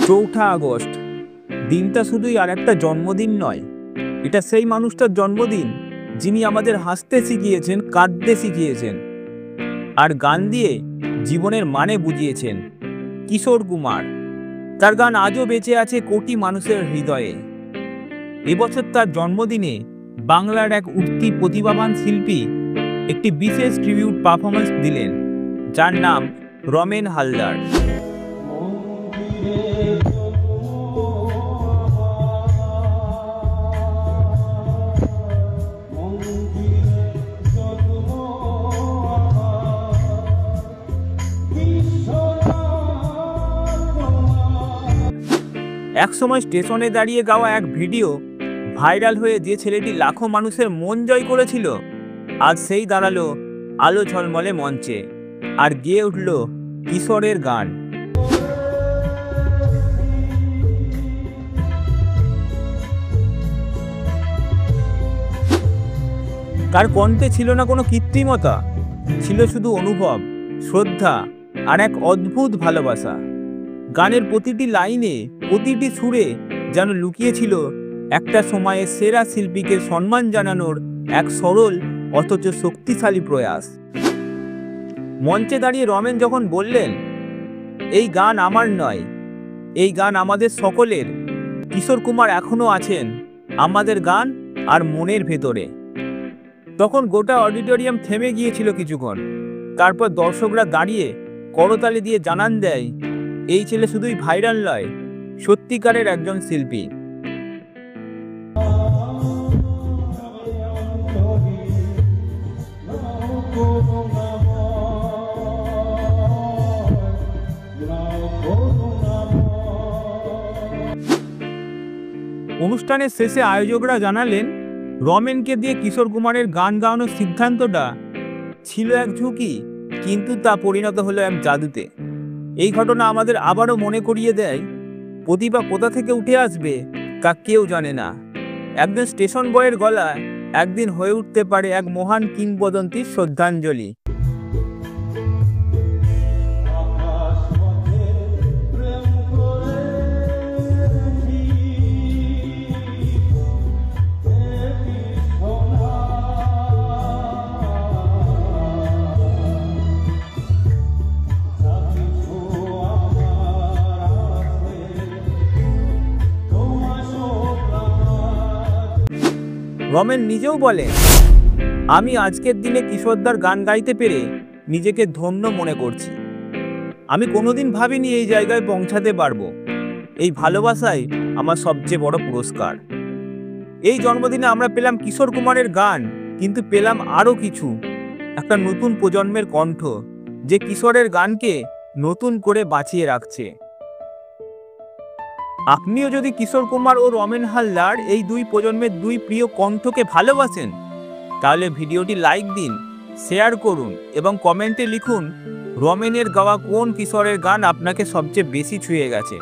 চৌঠা আগস্ট দিনটা শুধুই আর একটা জন্মদিন নয়, এটা সেই মানুষটার জন্মদিন যিনি আমাদের হাসতে শিখিয়েছেন, কাঁদতে শিখিয়েছেন আর গান দিয়ে জীবনের মানে বুঝিয়েছেন। কিশোর কুমার, তার গান আজও বেঁচে আছে কোটি মানুষের হৃদয়ে। এবছর তার জন্মদিনে বাংলার এক উঠতি প্রতিভাবান শিল্পী একটি বিশেষ ট্রিবিউট পারফরমেন্স দিলেন, যার নাম রমেন হালদার। একসময় স্টেশনে দাঁড়িয়ে গাওয়া এক ভিডিও ভাইরাল হয়ে যে ছেলেটি লাখো মানুষের মন জয় করেছিল, আজ সেই দাঁড়ালো আলো ঝলমলে মঞ্চে আর গেয়ে উঠল কিশোরের গান। তার কণ্ঠে ছিল না কোনো কৃত্রিমতা, ছিল শুধু অনুভব, শ্রদ্ধা আর এক অদ্ভুত ভালোবাসা। গানের প্রতিটি লাইনে, প্রতিটি সুরে যেন লুকিয়েছিল একটা সময়ে সেরা শিল্পীকে সম্মান জানানোর এক সরল অথচ শক্তিশালী প্রয়াস। মঞ্চে দাঁড়িয়ে রমেন যখন বললেন, এই গান আমার নয়, এই গান আমাদের সকলের, কিশোর কুমার এখনো আছেন আমাদের গান আর মনের ভেতরে, তখন গোটা অডিটোরিয়াম থেমে গিয়েছিল কিছুক্ষণ। তারপর দর্শকরা দাঁড়িয়ে করতালি দিয়ে জানান দেয়, এই ছেলে শুধুই ভাইরাল নয়, সত্যিকারের একজন শিল্পী। অনুষ্ঠানের শেষে আয়োজকরা জানালেন, রমেনকে দিয়ে কিশোর কুমারের গান গাওয়ানোর সিদ্ধান্তটা ছিল এক ঝুঁকি, কিন্তু তা পরিণত হলো এক জাদুতে। এই ঘটনা আমাদের আবারও মনে করিয়ে দেয়, প্রতিভা কোথা থেকে উঠে আসবে তা কেউ জানে না। একজন স্টেশন বয়ের গলা একদিন হয়ে উঠতে পারে এক মহান কিংবদন্তির শ্রদ্ধাঞ্জলি। রমেন নিজেও বলেন, আমি আজকের দিনে কিশোরদার গান গাইতে পেরে নিজেকে ধন্য মনে করছি। আমি কোনোদিন ভাবিনি এই জায়গায় পৌঁছাতে পারবো। এই ভালোবাসাই আমার সবচেয়ে বড় পুরস্কার। এই জন্মদিনে আমরা পেলাম কিশোর কুমারের গান, কিন্তু পেলাম আরও কিছু, একটা নতুন প্রজন্মের কণ্ঠ যে কিশোরের গানকে নতুন করে বাঁচিয়ে রাখছে। আপনিও যদি কিশোর কুমার ও রমেন হালদার এই দুই প্রজন্মের দুই প্রিয় কণ্ঠকে ভালোবাসেন, তাহলে ভিডিওটি লাইক দিন, শেয়ার করুন এবং কমেন্টে লিখুন রমেনের গাওয়া কোন কিশোরের গান আপনাকে সবচেয়ে বেশি ছুঁয়ে গেছে।